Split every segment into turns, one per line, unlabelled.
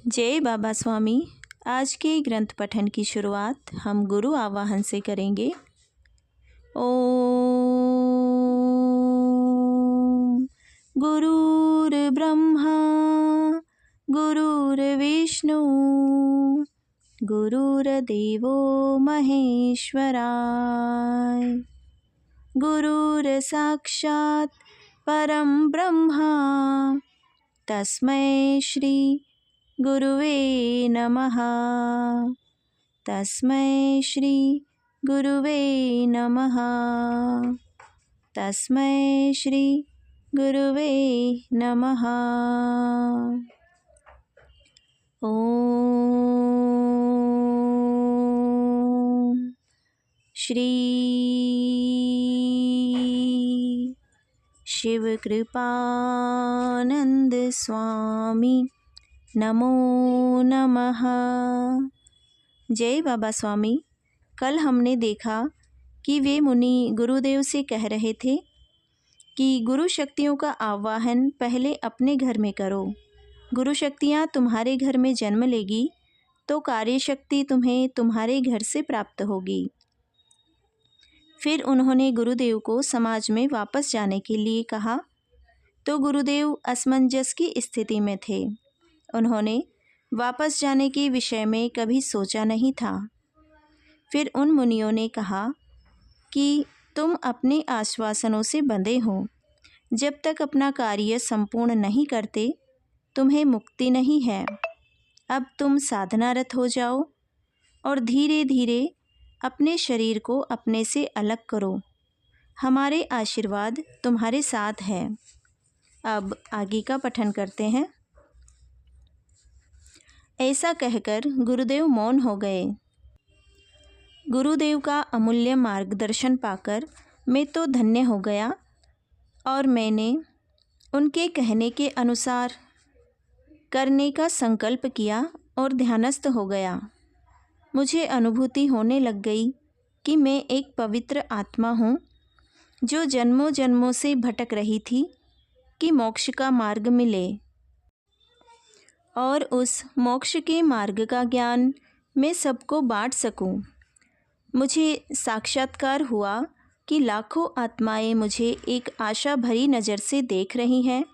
जय बाबा स्वामी। आज के ग्रंथ पठन की शुरुआत हम गुरु आवाहन से करेंगे। ओम गुरुर्ब्रह्मा गुरुर्विष्णु गुरुर्देवो महेश्वराय। गुरुर्साक्षात् परं ब्रह्मा तस्मै श्री गुरुवे नमः। तस्मै श्री गुरुवे नमः। तस्मै श्री गुरुवे नमः। ओम श्री शिव कृपानंद स्वामी नमो नमः। जय बाबा स्वामी। कल हमने देखा कि वे मुनि गुरुदेव से कह रहे थे कि गुरु शक्तियों का आवाहन पहले अपने घर में करो। गुरु शक्तियाँ तुम्हारे घर में जन्म लेगी तो कार्य शक्ति तुम्हें तुम्हारे घर से प्राप्त होगी। फिर उन्होंने गुरुदेव को समाज में वापस जाने के लिए कहा तो गुरुदेव असमंजस की स्थिति में थे। उन्होंने वापस जाने के विषय में कभी सोचा नहीं था। फिर उन मुनियों ने कहा कि तुम अपने आश्वासनों से बंधे हो। जब तक अपना कार्य संपूर्ण नहीं करते तुम्हें मुक्ति नहीं है। अब तुम साधनारत हो जाओ और धीरे धीरे अपने शरीर को अपने से अलग करो। हमारे आशीर्वाद तुम्हारे साथ है। अब आगे का पठन करते हैं। ऐसा कहकर गुरुदेव मौन हो गए। गुरुदेव का अमूल्य मार्गदर्शन पाकर मैं तो धन्य हो गया और मैंने उनके कहने के अनुसार करने का संकल्प किया और ध्यानस्थ हो गया। मुझे अनुभूति होने लग गई कि मैं एक पवित्र आत्मा हूँ जो जन्मों जन्मों से भटक रही थी कि मोक्ष का मार्ग मिले और उस मोक्ष के मार्ग का ज्ञान मैं सबको बांट सकूं। मुझे साक्षात्कार हुआ कि लाखों आत्माएं मुझे एक आशा भरी नज़र से देख रही हैं,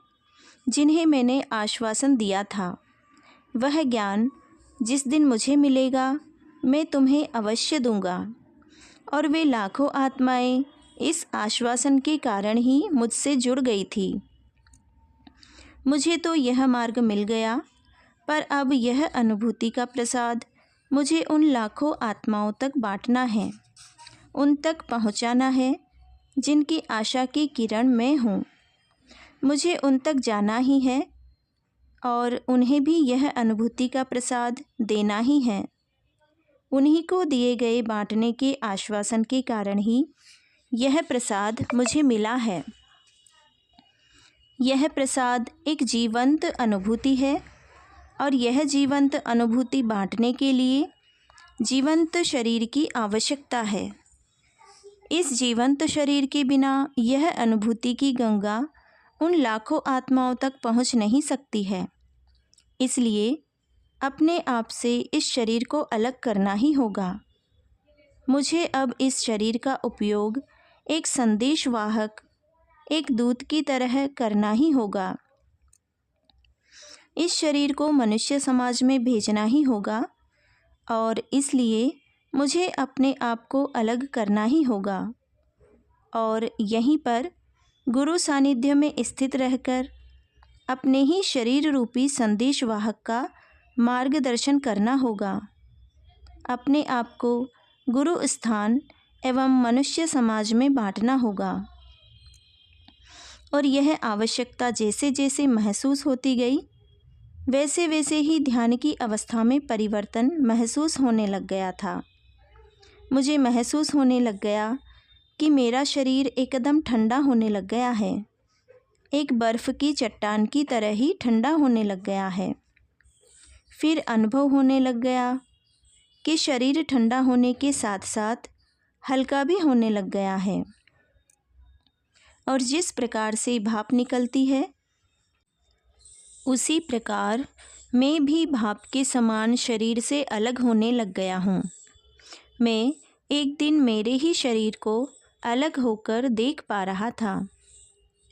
जिन्हें मैंने आश्वासन दिया था। वह ज्ञान जिस दिन मुझे मिलेगा मैं तुम्हें अवश्य दूंगा। और वे लाखों आत्माएं इस आश्वासन के कारण ही मुझसे जुड़ गई थी। मुझे तो यह मार्ग मिल गया, पर अब यह अनुभूति का प्रसाद मुझे उन लाखों आत्माओं तक बांटना है, उन तक पहुंचाना है जिनकी आशा की किरण मैं हूँ। मुझे उन तक जाना ही है और उन्हें भी यह अनुभूति का प्रसाद देना ही है। उन्हीं को दिए गए बांटने के आश्वासन के कारण ही यह प्रसाद मुझे मिला है। यह प्रसाद एक जीवंत अनुभूति है और यह जीवंत अनुभूति बांटने के लिए जीवंत शरीर की आवश्यकता है। इस जीवंत शरीर के बिना यह अनुभूति की गंगा उन लाखों आत्माओं तक पहुंच नहीं सकती है। इसलिए अपने आप से इस शरीर को अलग करना ही होगा। मुझे अब इस शरीर का उपयोग एक संदेशवाहक, एक दूत की तरह करना ही होगा। इस शरीर को मनुष्य समाज में भेजना ही होगा और इसलिए मुझे अपने आप को अलग करना ही होगा और यहीं पर गुरु सानिध्य में स्थित रहकर अपने ही शरीर रूपी संदेशवाहक का मार्गदर्शन करना होगा। अपने आप को गुरु स्थान एवं मनुष्य समाज में बांटना होगा। और यह आवश्यकता जैसे जैसे महसूस होती गई वैसे वैसे ही ध्यान की अवस्था में परिवर्तन महसूस होने लग गया था। मुझे महसूस होने लग गया कि मेरा शरीर एकदम ठंडा होने लग गया है, एक बर्फ़ की चट्टान की तरह ही ठंडा होने लग गया है। फिर अनुभव होने लग गया कि शरीर ठंडा होने के साथ साथ हल्का भी होने लग गया है और जिस प्रकार से भाप निकलती है उसी प्रकार मैं भी भाप के समान शरीर से अलग होने लग गया हूँ। मैं एक दिन मेरे ही शरीर को अलग होकर देख पा रहा था।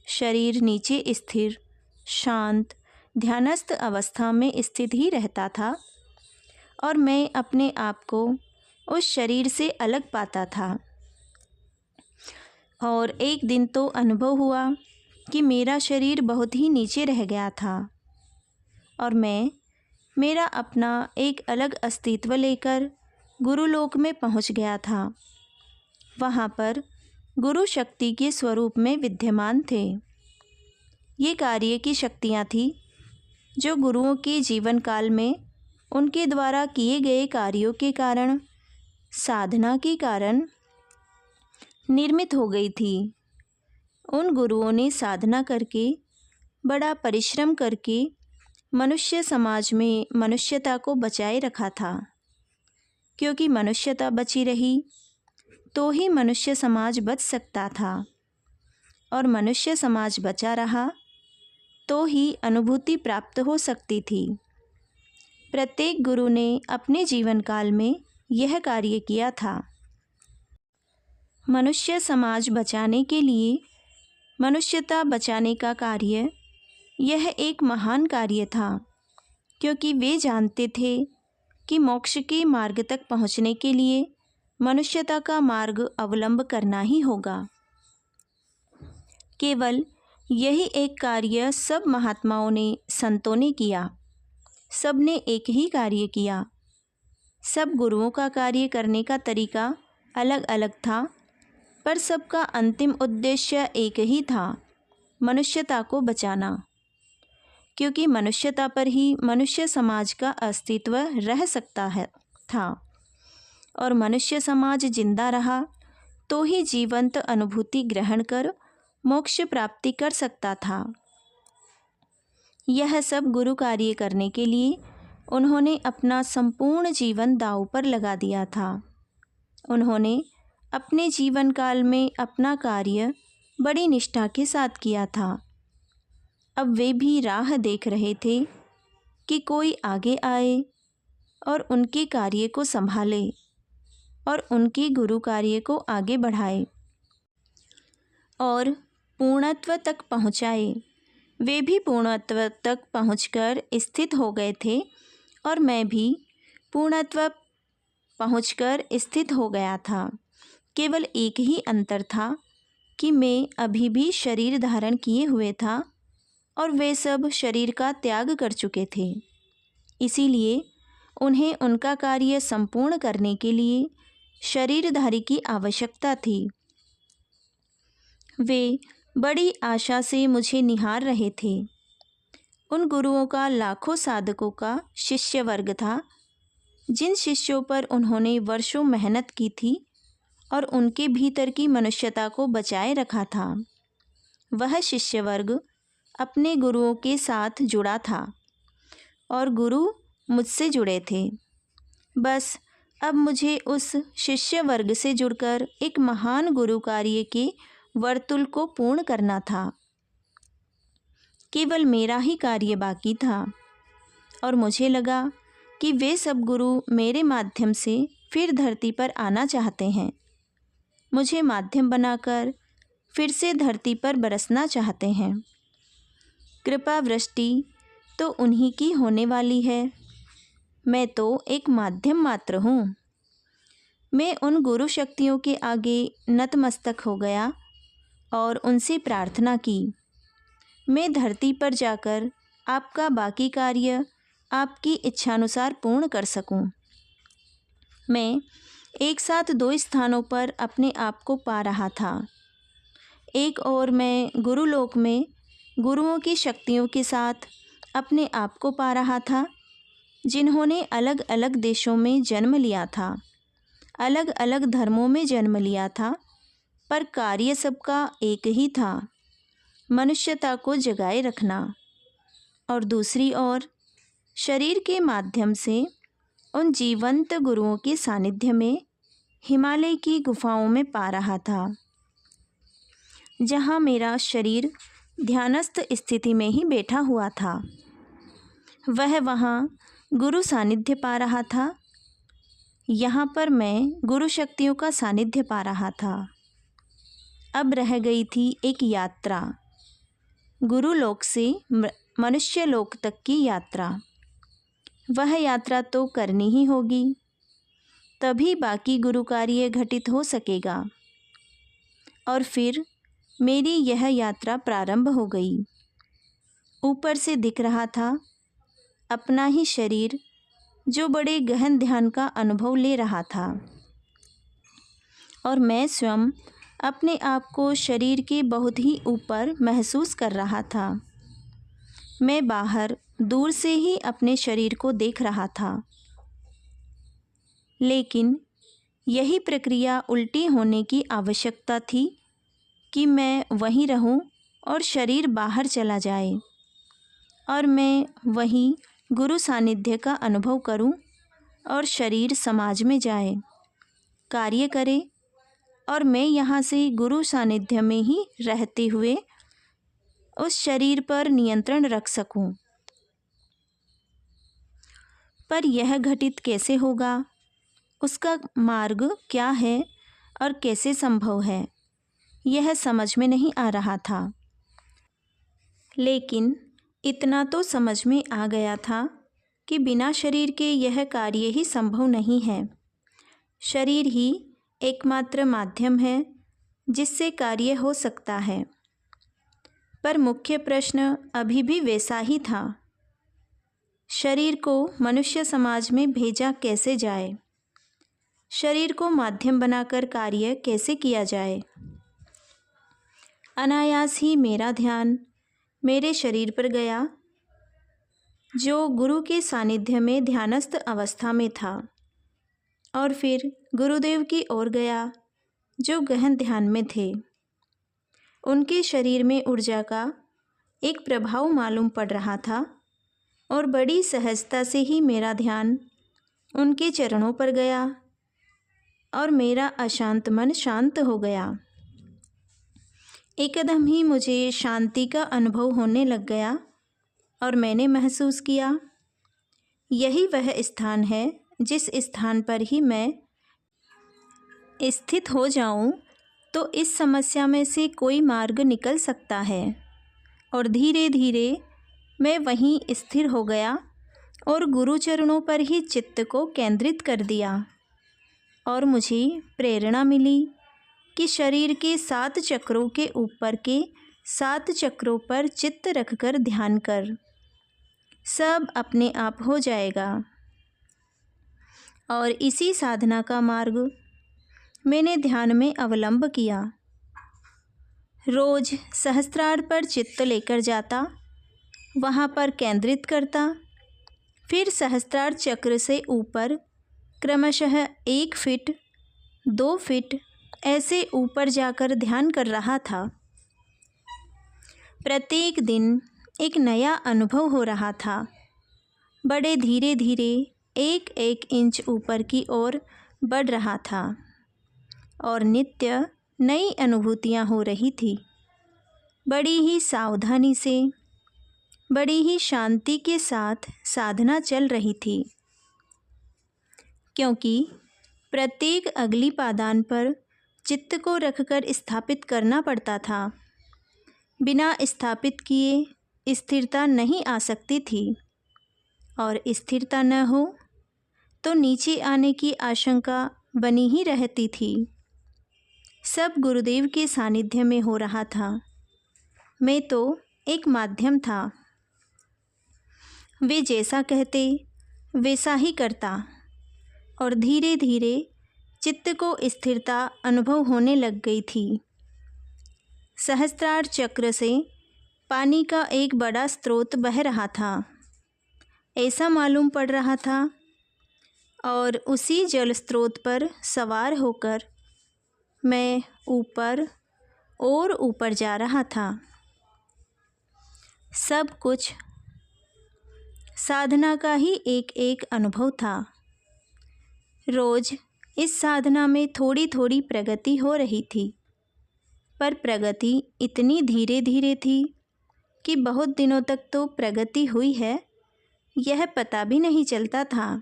शरीर नीचे स्थिर, शांत, ध्यानस्थ अवस्था में स्थित ही रहता था और मैं अपने आप को उस शरीर से अलग पाता था। और एक दिन तो अनुभव हुआ कि मेरा शरीर बहुत ही नीचे रह गया था और मैं मेरा अपना एक अलग अस्तित्व लेकर गुरुलोक में पहुंच गया था। वहाँ पर गुरु शक्ति के स्वरूप में विद्यमान थे। ये कार्य की शक्तियाँ थीं जो गुरुओं के जीवन काल में उनके द्वारा किए गए कार्यों के कारण, साधना के कारण निर्मित हो गई थी। उन गुरुओं ने साधना करके, बड़ा परिश्रम करके मनुष्य समाज में मनुष्यता को बचाए रखा था, क्योंकि मनुष्यता बची रही तो ही मनुष्य समाज बच सकता था और मनुष्य समाज बचा रहा तो ही अनुभूति प्राप्त हो सकती थी। प्रत्येक गुरु ने अपने जीवन काल में यह कार्य किया था। मनुष्य समाज बचाने के लिए, मनुष्यता बचाने का कार्य यह एक महान कार्य था, क्योंकि वे जानते थे कि मोक्ष के मार्ग तक पहुँचने के लिए मनुष्यता का मार्ग अवलंब करना ही होगा। केवल यही एक कार्य सब महात्माओं ने, संतों ने किया। सब ने एक ही कार्य किया। सब गुरुओं का कार्य करने का तरीका अलग अलग था, पर सबका अंतिम उद्देश्य एक ही था, मनुष्यता को बचाना। क्योंकि मनुष्यता पर ही मनुष्य समाज का अस्तित्व रह सकता था और मनुष्य समाज जिंदा रहा तो ही जीवंत अनुभूति ग्रहण कर मोक्ष प्राप्ति कर सकता था। यह सब गुरु कार्य करने के लिए उन्होंने अपना संपूर्ण जीवन दांव पर लगा दिया था। उन्होंने अपने जीवन काल में अपना कार्य बड़ी निष्ठा के साथ किया था। अब वे भी राह देख रहे थे कि कोई आगे आए और उनके कार्य को संभाले और उनके गुरु कार्य को आगे बढ़ाए और पूर्णत्व तक पहुँचाए। वे भी पूर्णत्व तक पहुँचकर स्थित हो गए थे और मैं भी पूर्णत्व पहुँचकर स्थित हो गया था। केवल एक ही अंतर था कि मैं अभी भी शरीर धारण किए हुए था और वे सब शरीर का त्याग कर चुके थे। इसीलिए उन्हें उनका कार्य संपूर्ण करने के लिए शरीरधारी की आवश्यकता थी। वे बड़ी आशा से मुझे निहार रहे थे। उन गुरुओं का लाखों साधकों का शिष्य वर्ग था, जिन शिष्यों पर उन्होंने वर्षों मेहनत की थी और उनके भीतर की मनुष्यता को बचाए रखा था। वह शिष्य वर्ग अपने गुरुओं के साथ जुड़ा था और गुरु मुझसे जुड़े थे। बस अब मुझे उस शिष्य वर्ग से जुड़कर एक महान गुरु कार्य के वर्तुल को पूर्ण करना था। केवल मेरा ही कार्य बाकी था और मुझे लगा कि वे सब गुरु मेरे माध्यम से फिर धरती पर आना चाहते हैं। मुझे माध्यम बनाकर फिर से धरती पर बरसना चाहते हैं। कृपा वृष्टि तो उन्हीं की होने वाली है। मैं तो एक माध्यम मात्र हूँ। मैं उन गुरु शक्तियों के आगे नतमस्तक हो गया और उनसे प्रार्थना की, मैं धरती पर जाकर आपका बाकी कार्य आपकी इच्छानुसार पूर्ण कर सकूं। मैं एक साथ दो स्थानों पर अपने आप को पा रहा था। एक ओर मैं गुरुलोक में गुरुओं की शक्तियों के साथ अपने आप को पा रहा था, जिन्होंने अलग अलग देशों में जन्म लिया था, अलग अलग धर्मों में जन्म लिया था, पर कार्य सबका एक ही था, मनुष्यता को जगाए रखना। और दूसरी ओर शरीर के माध्यम से उन जीवंत गुरुओं के सानिध्य में हिमालय की गुफाओं में पा रहा था, जहाँ मेरा शरीर ध्यानस्थ स्थिति में ही बैठा हुआ था। वह वहाँ गुरु सानिध्य पा रहा था। यहाँ पर मैं गुरु शक्तियों का सानिध्य पा रहा था। अब रह गई थी एक यात्रा, गुरु लोक से मनुष्य लोक तक की यात्रा। वह यात्रा तो करनी ही होगी, तभी बाकी गुरु कार्य घटित हो सकेगा। और फिर मेरी यह यात्रा प्रारंभ हो गई। ऊपर से दिख रहा था अपना ही शरीर, जो बड़े गहन ध्यान का अनुभव ले रहा था, और मैं स्वयं अपने आप को शरीर के बहुत ही ऊपर महसूस कर रहा था। मैं बाहर दूर से ही अपने शरीर को देख रहा था, लेकिन यही प्रक्रिया उल्टी होने की आवश्यकता थी कि मैं वहीं रहूं और शरीर बाहर चला जाए और मैं वहीं गुरु सानिध्य का अनुभव करूं और शरीर समाज में जाए, कार्य करे, और मैं यहाँ से गुरु सानिध्य में ही रहते हुए उस शरीर पर नियंत्रण रख सकूं। पर यह घटित कैसे होगा, उसका मार्ग क्या है और कैसे संभव है, यह समझ में नहीं आ रहा था। लेकिन इतना तो समझ में आ गया था कि बिना शरीर के यह कार्य ही संभव नहीं है। शरीर ही एकमात्र माध्यम है जिससे कार्य हो सकता है। पर मुख्य प्रश्न अभी भी वैसा ही था, शरीर को मनुष्य समाज में भेजा कैसे जाए, शरीर को माध्यम बनाकर कार्य कैसे किया जाए। अनायास ही मेरा ध्यान मेरे शरीर पर गया, जो गुरु के सानिध्य में ध्यानस्थ अवस्था में था, और फिर गुरुदेव की ओर गया, जो गहन ध्यान में थे। उनके शरीर में ऊर्जा का एक प्रभाव मालूम पड़ रहा था, और बड़ी सहजता से ही मेरा ध्यान उनके चरणों पर गया और मेरा अशांत मन शांत हो गया। एकदम ही मुझे शांति का अनुभव होने लग गया और मैंने महसूस किया, यही वह स्थान है जिस स्थान पर ही मैं स्थित हो जाऊं तो इस समस्या में से कोई मार्ग निकल सकता है। और धीरे धीरे मैं वहीं स्थिर हो गया और गुरु चरणों पर ही चित्त को केंद्रित कर दिया, और मुझे प्रेरणा मिली कि शरीर के 7 चक्रों के ऊपर के 7 चक्रों पर चित्त रखकर ध्यान कर, सब अपने आप हो जाएगा। और इसी साधना का मार्ग मैंने ध्यान में अवलंब किया। रोज सहस्त्रार पर चित्त लेकर जाता, वहाँ पर केंद्रित करता, फिर सहस्त्रार चक्र से ऊपर क्रमशः 1 फीट 2 फीट ऐसे ऊपर जाकर ध्यान कर रहा था। प्रत्येक दिन एक नया अनुभव हो रहा था। बड़े धीरे धीरे 1-1 इंच ऊपर की ओर बढ़ रहा था, और नित्य नई अनुभूतियाँ हो रही थी। बड़ी ही सावधानी से, बड़ी ही शांति के साथ साधना चल रही थी, क्योंकि प्रत्येक अगली पादान पर चित्त को रखकर स्थापित करना पड़ता था। बिना स्थापित किए स्थिरता नहीं आ सकती थी, और स्थिरता न हो तो नीचे आने की आशंका बनी ही रहती थी। सब गुरुदेव के सानिध्य में हो रहा था, मैं तो एक माध्यम था। वे जैसा कहते वैसा ही करता, और धीरे धीरे चित्त को स्थिरता अनुभव होने लग गई थी। सहस्त्रार चक्र से पानी का एक बड़ा स्रोत बह रहा था, ऐसा मालूम पड़ रहा था, और उसी जल स्रोत पर सवार होकर मैं ऊपर और ऊपर जा रहा था। सब कुछ साधना का ही एक एक अनुभव था। रोज इस साधना में थोड़ी थोड़ी प्रगति हो रही थी, पर प्रगति इतनी धीरे धीरे थी कि बहुत दिनों तक तो प्रगति हुई है, यह पता भी नहीं चलता था,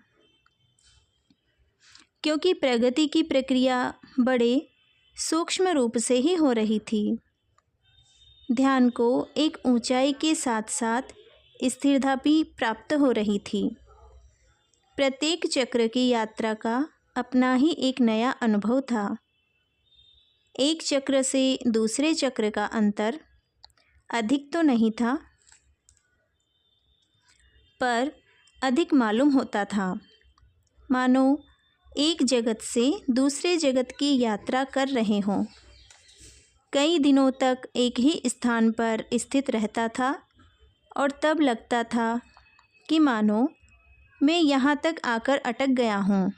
क्योंकि प्रगति की प्रक्रिया बड़े सूक्ष्म रूप से ही हो रही थी। ध्यान को एक ऊंचाई के साथ साथ स्थिरता भी प्राप्त हो रही थी। प्रत्येक चक्र की यात्रा का अपना ही एक नया अनुभव था। एक चक्र से दूसरे चक्र का अंतर अधिक तो नहीं था, पर अधिक मालूम होता था, मानो एक जगत से दूसरे जगत की यात्रा कर रहे हों। कई दिनों तक एक ही स्थान पर स्थित रहता था और तब लगता था कि मानो मैं यहाँ तक आकर अटक गया हूँ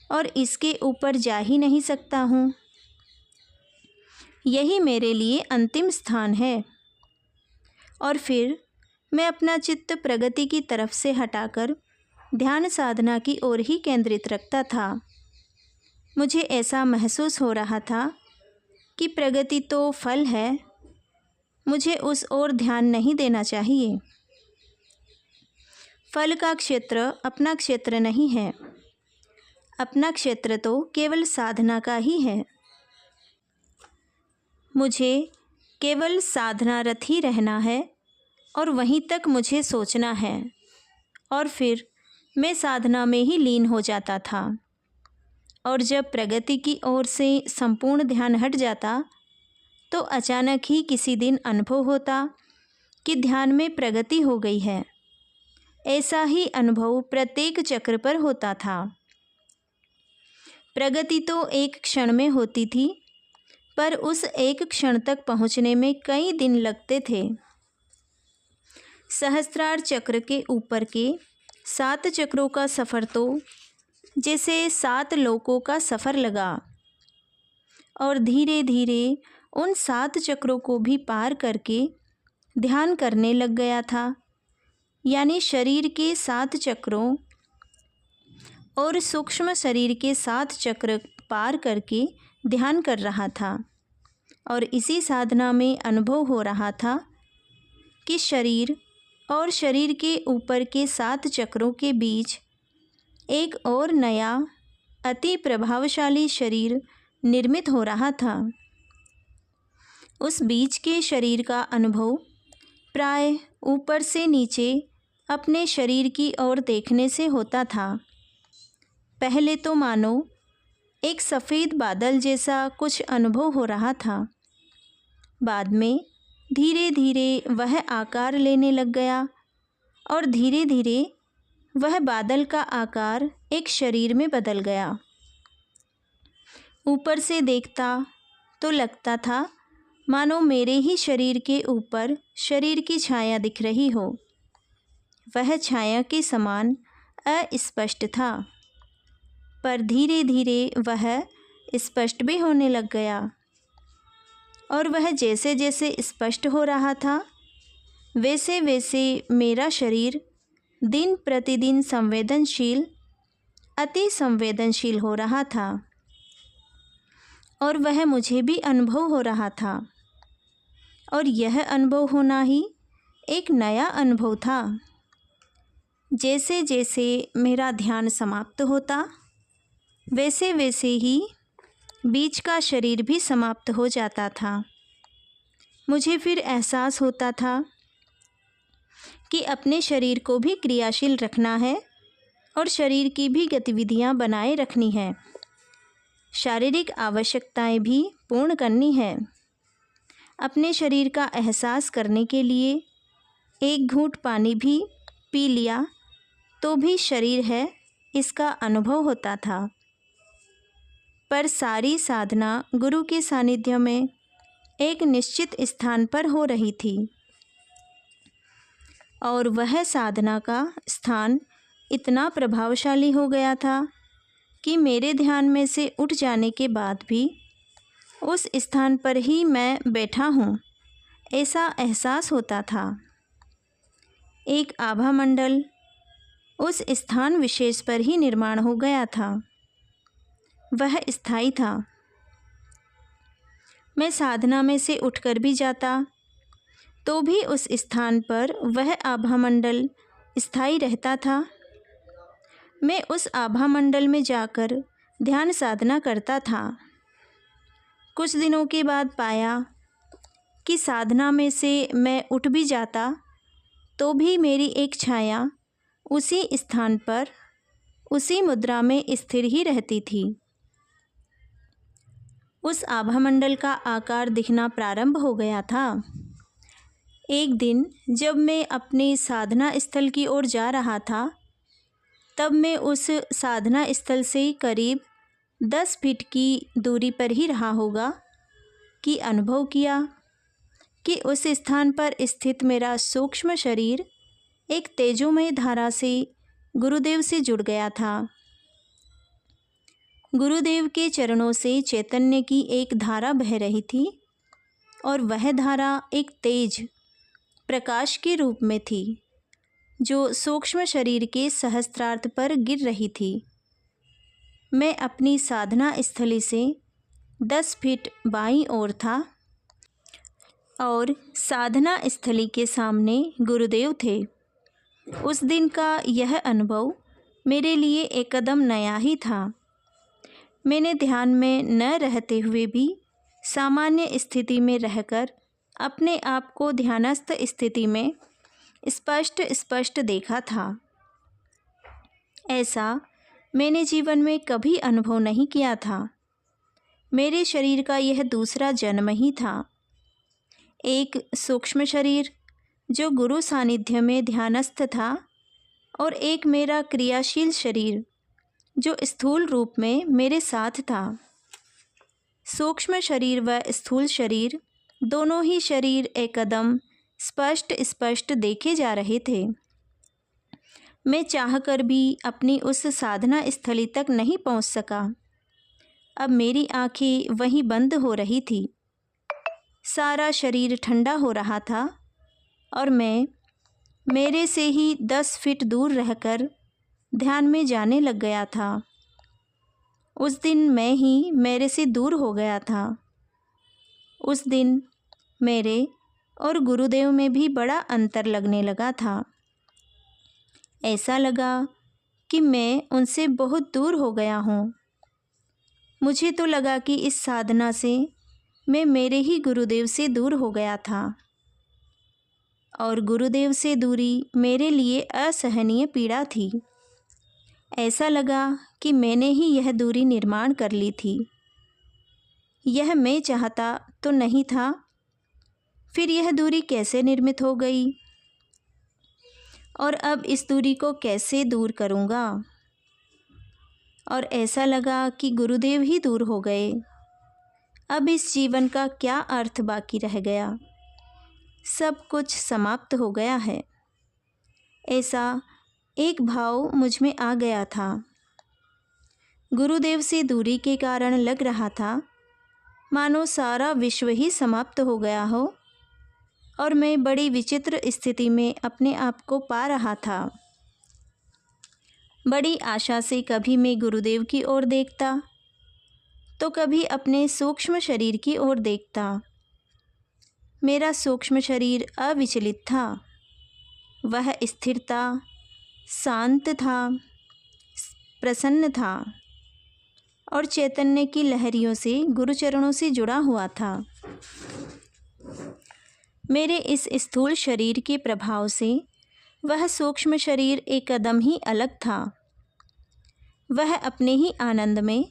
और इसके ऊपर जा ही नहीं सकता हूँ। यही मेरे लिए अंतिम स्थान है। और फिर मैं अपना चित्त प्रगति की तरफ से हटाकर ध्यान साधना की ओर ही केंद्रित रखता था। मुझे ऐसा महसूस हो रहा था कि प्रगति तो फल है, मुझे उस ओर ध्यान नहीं देना चाहिए। फल का क्षेत्र अपना क्षेत्र नहीं है, अपना क्षेत्र तो केवल साधना का ही है। मुझे केवल साधनारत ही रहना है और वहीं तक मुझे सोचना है, और फिर मैं साधना में ही लीन हो जाता था। और जब प्रगति की ओर से संपूर्ण ध्यान हट जाता तो अचानक ही किसी दिन अनुभव होता कि ध्यान में प्रगति हो गई है। ऐसा ही अनुभव प्रत्येक चक्र पर होता था। प्रगति तो एक क्षण में होती थी, पर उस एक क्षण तक पहुंचने में कई दिन लगते थे। सहस्त्रार चक्र के ऊपर के 7 चक्रों का सफ़र तो जैसे 7 लोकों का सफ़र लगा, और धीरे धीरे उन 7 चक्रों को भी पार करके ध्यान करने लग गया था। यानी शरीर के 7 चक्रों और सूक्ष्म शरीर के 7 चक्र पार करके ध्यान कर रहा था। और इसी साधना में अनुभव हो रहा था कि शरीर और शरीर के ऊपर के 7 चक्रों के बीच एक और नया अति प्रभावशाली शरीर निर्मित हो रहा था। उस बीच के शरीर का अनुभव प्राय ऊपर से नीचे अपने शरीर की ओर देखने से होता था। पहले तो मानो एक सफ़ेद बादल जैसा कुछ अनुभव हो रहा था। बाद में धीरे धीरे वह आकार लेने लग गया और धीरे धीरे वह बादल का आकार एक शरीर में बदल गया। ऊपर से देखता तो लगता था मानो मेरे ही शरीर के ऊपर शरीर की छाया दिख रही हो। वह छाया के समान अस्पष्ट था, पर धीरे धीरे वह स्पष्ट भी होने लग गया। और वह जैसे जैसे स्पष्ट हो रहा था, वैसे वैसे मेरा शरीर दिन प्रतिदिन संवेदनशील, अति संवेदनशील हो रहा था। और वह मुझे भी अनुभव हो रहा था, और यह अनुभव होना ही एक नया अनुभव था। जैसे जैसे मेरा ध्यान समाप्त होता, वैसे वैसे ही बीच का शरीर भी समाप्त हो जाता था। मुझे फिर एहसास होता था कि अपने शरीर को भी क्रियाशील रखना है और शरीर की भी गतिविधियां बनाए रखनी है, शारीरिक आवश्यकताएं भी पूर्ण करनी है। अपने शरीर का एहसास करने के लिए एक घूंट पानी भी पी लिया तो भी शरीर है इसका अनुभव होता था। पर सारी साधना गुरु के सानिध्य में एक निश्चित स्थान पर हो रही थी, और वह साधना का स्थान इतना प्रभावशाली हो गया था कि मेरे ध्यान में से उठ जाने के बाद भी उस स्थान पर ही मैं बैठा हूँ, ऐसा एहसास होता था। एक आभा मंडल उस स्थान विशेष पर ही निर्माण हो गया था, वह स्थायी था। मैं साधना में से उठकर भी जाता तो भी उस स्थान पर वह आभा मंडल स्थायी रहता था। मैं उस आभा मंडल में जाकर ध्यान साधना करता था। कुछ दिनों के बाद पाया कि साधना में से मैं उठ भी जाता तो भी मेरी एक छाया उसी स्थान पर उसी मुद्रा में स्थिर ही रहती थी। उस आभामंडल का आकार दिखना प्रारंभ हो गया था। एक दिन जब मैं अपने साधना स्थल की ओर जा रहा था, तब मैं उस साधना स्थल से करीब 10 फीट की दूरी पर ही रहा होगा कि अनुभव किया कि उस स्थान पर स्थित मेरा सूक्ष्म शरीर एक तेजोमय धारा से गुरुदेव से जुड़ गया था। गुरुदेव के चरणों से चैतन्य की एक धारा बह रही थी और वह धारा एक तेज प्रकाश के रूप में थी जो सूक्ष्म शरीर के सहस्त्रार्थ पर गिर रही थी। मैं अपनी साधना स्थली से 10 फीट बाईं ओर था और साधना स्थली के सामने गुरुदेव थे। उस दिन का यह अनुभव मेरे लिए एकदम नया ही था। मैंने ध्यान में न रहते हुए भी सामान्य स्थिति में रहकर अपने आप को ध्यानस्थ स्थिति में स्पष्ट देखा था। ऐसा मैंने जीवन में कभी अनुभव नहीं किया था। मेरे शरीर का यह दूसरा जन्म ही था। एक सूक्ष्म शरीर जो गुरु सानिध्य में ध्यानस्थ था और एक मेरा क्रियाशील शरीर जो स्थूल रूप में मेरे साथ था। सूक्ष्म शरीर व स्थूल शरीर दोनों ही शरीर एकदम स्पष्ट देखे जा रहे थे। मैं चाहकर भी अपनी उस साधना स्थली तक नहीं पहुंच सका। अब मेरी आंखें वहीं बंद हो रही थी। सारा शरीर ठंडा हो रहा था और मैं मेरे से ही 10 फीट दूर रहकर ध्यान में जाने लग गया था। उस दिन मैं ही मेरे से दूर हो गया था। उस दिन मेरे और गुरुदेव में भी बड़ा अंतर लगने लगा था। ऐसा लगा कि मैं उनसे बहुत दूर हो गया हूँ। मुझे तो लगा कि इस साधना से मैं मेरे ही गुरुदेव से दूर हो गया था और गुरुदेव से दूरी मेरे लिए असहनीय पीड़ा थी। ऐसा लगा कि मैंने ही यह दूरी निर्माण कर ली थी। यह मैं चाहता तो नहीं था। फिर यह दूरी कैसे निर्मित हो गई और अब इस दूरी को कैसे दूर करूँगा? और ऐसा लगा कि गुरुदेव ही दूर हो गए। अब इस जीवन का क्या अर्थ बाकी रह गया? सब कुछ समाप्त हो गया है। ऐसा एक भाव मुझ में आ गया था। गुरुदेव से दूरी के कारण लग रहा था मानो सारा विश्व ही समाप्त हो गया हो और मैं बड़ी विचित्र स्थिति में अपने आप को पा रहा था। बड़ी आशा से कभी मैं गुरुदेव की ओर देखता तो कभी अपने सूक्ष्म शरीर की ओर देखता। मेरा सूक्ष्म शरीर अविचलित था। वह स्थिर था, शांत था, प्रसन्न था और चैतन्य की लहरियों से गुरुचरणों से जुड़ा हुआ था। मेरे इस स्थूल शरीर के प्रभाव से वह सूक्ष्म शरीर एकदम ही अलग था। वह अपने ही आनंद में,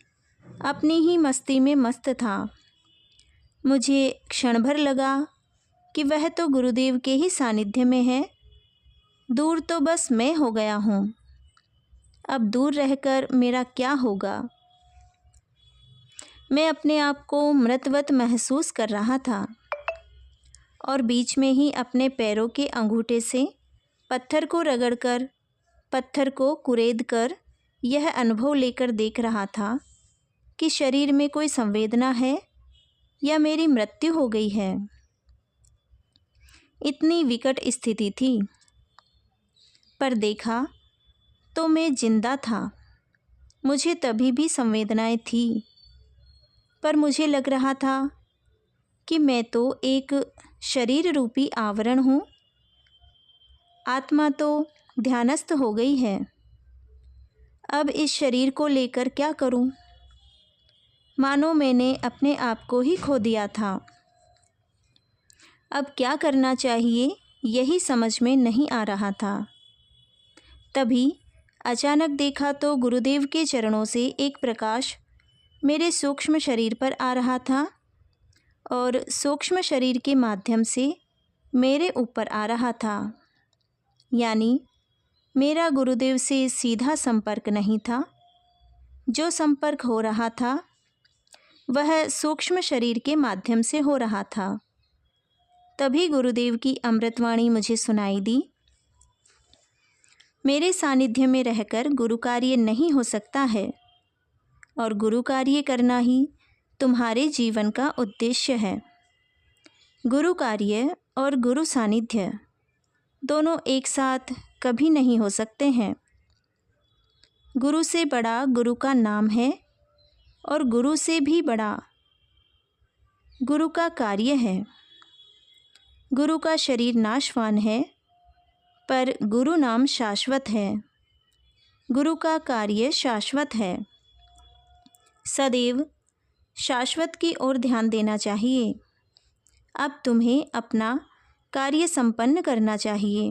अपनी ही मस्ती में मस्त था। मुझे क्षण भर लगा कि वह तो गुरुदेव के ही सानिध्य में है। दूर तो बस मैं हो गया हूँ। अब दूर रहकर मेरा क्या होगा? मैं अपने आप को मृतवत महसूस कर रहा था और बीच में ही अपने पैरों के अंगूठे से पत्थर को रगड़कर, पत्थर को कुरेदकर यह अनुभव लेकर देख रहा था कि शरीर में कोई संवेदना है या मेरी मृत्यु हो गई है। इतनी विकट स्थिति थी, पर देखा तो मैं जिंदा था। मुझे तभी भी संवेदनाएं थी, पर मुझे लग रहा था कि मैं तो एक शरीर रूपी आवरण हूँ। आत्मा तो ध्यानस्थ हो गई है। अब इस शरीर को लेकर क्या करूं? मानो मैंने अपने आप को ही खो दिया था। अब क्या करना चाहिए यही समझ में नहीं आ रहा था। तभी अचानक देखा तो गुरुदेव के चरणों से एक प्रकाश मेरे सूक्ष्म शरीर पर आ रहा था और सूक्ष्म शरीर के माध्यम से मेरे ऊपर आ रहा था। यानी मेरा गुरुदेव से सीधा संपर्क नहीं था। जो संपर्क हो रहा था वह सूक्ष्म शरीर के माध्यम से हो रहा था। तभी गुरुदेव की अमृतवाणी मुझे सुनाई दी। मेरे सानिध्य में रहकर गुरु कार्य नहीं हो सकता है और गुरु कार्य करना ही तुम्हारे जीवन का उद्देश्य है। गुरु कार्य और गुरु सानिध्य दोनों एक साथ कभी नहीं हो सकते हैं। गुरु से बड़ा गुरु का नाम है और गुरु से भी बड़ा गुरु का कार्य है। गुरु का शरीर नाशवान है पर गुरु नाम शाश्वत है। गुरु का कार्य शाश्वत है। सदैव शाश्वत की ओर ध्यान देना चाहिए। अब तुम्हें अपना कार्य संपन्न करना चाहिए।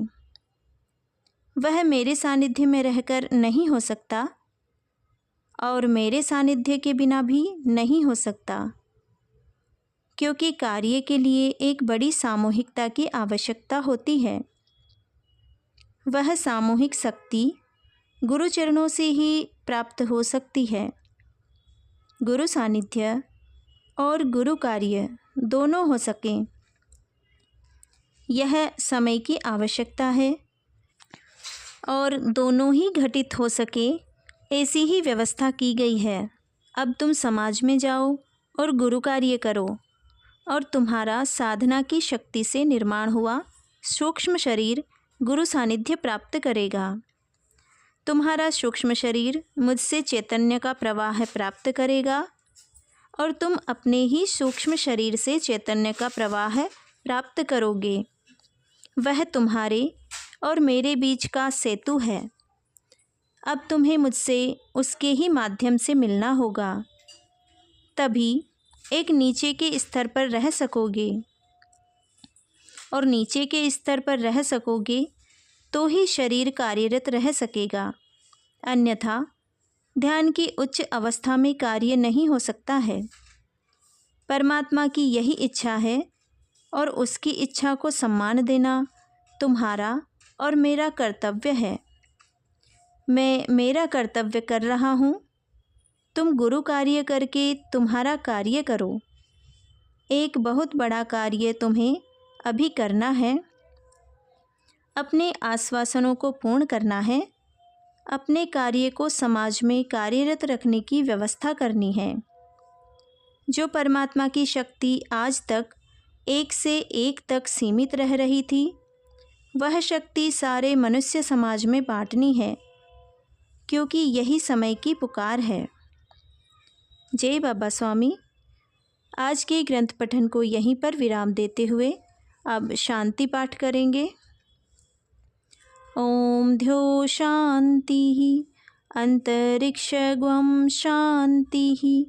वह मेरे सानिध्य में रहकर नहीं हो सकता और मेरे सानिध्य के बिना भी नहीं हो सकता, क्योंकि कार्य के लिए एक बड़ी सामूहिकता की आवश्यकता होती है। वह सामूहिक शक्ति गुरु चरणों से ही प्राप्त हो सकती है। गुरु सानिध्य और गुरु कार्य दोनों हो सकें, यह समय की आवश्यकता है और दोनों ही घटित हो सके ऐसी ही व्यवस्था की गई है। अब तुम समाज में जाओ और गुरु कार्य करो और तुम्हारा साधना की शक्ति से निर्माण हुआ सूक्ष्म शरीर गुरु सानिध्य प्राप्त करेगा। तुम्हारा सूक्ष्म शरीर मुझसे चैतन्य का प्रवाह प्राप्त करेगा और तुम अपने ही सूक्ष्म शरीर से चैतन्य का प्रवाह प्राप्त करोगे। वह तुम्हारे और मेरे बीच का सेतु है। अब तुम्हें मुझसे उसके ही माध्यम से मिलना होगा, तभी एक नीचे के स्तर पर रह सकोगे और नीचे के स्तर पर रह सकोगे तो ही शरीर कार्यरत रह सकेगा। अन्यथा ध्यान की उच्च अवस्था में कार्य नहीं हो सकता है। परमात्मा की यही इच्छा है और उसकी इच्छा को सम्मान देना तुम्हारा और मेरा कर्तव्य है। मैं मेरा कर्तव्य कर रहा हूँ, तुम गुरु कार्य करके तुम्हारा कार्य करो। एक बहुत बड़ा कार्य तुम्हें अभी करना है। अपने आश्वासनों को पूर्ण करना है। अपने कार्य को समाज में कार्यरत रखने की व्यवस्था करनी है। जो परमात्मा की शक्ति आज तक एक से एक तक सीमित रह रही थी, वह शक्ति सारे मनुष्य समाज में बांटनी है, क्योंकि यही समय की पुकार है। जय बाबा स्वामी। आज के ग्रंथ पठन को यहीं पर विराम देते हुए अब शांति पाठ करेंगे। ओम ध्यो शांति अंतरिक्षगं शांति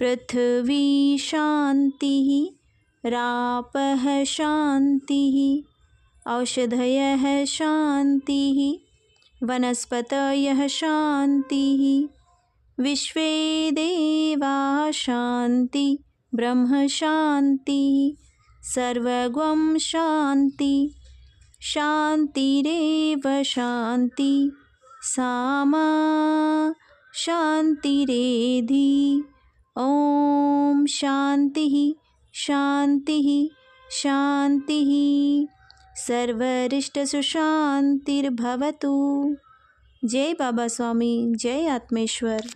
पृथ्वी शांति रापः शांति औषधयः शांति वनस्पतयः शांति विश्वे देवा शांति ब्रह्म शांति सर्वगं शांति शांतिरेव शांति सामा शांतिरेधि। ओम शांति शांति शांति सर्वरिष्टसु शांतिर्भवतु। जय बाबा स्वामी। जय आत्मेश्वर।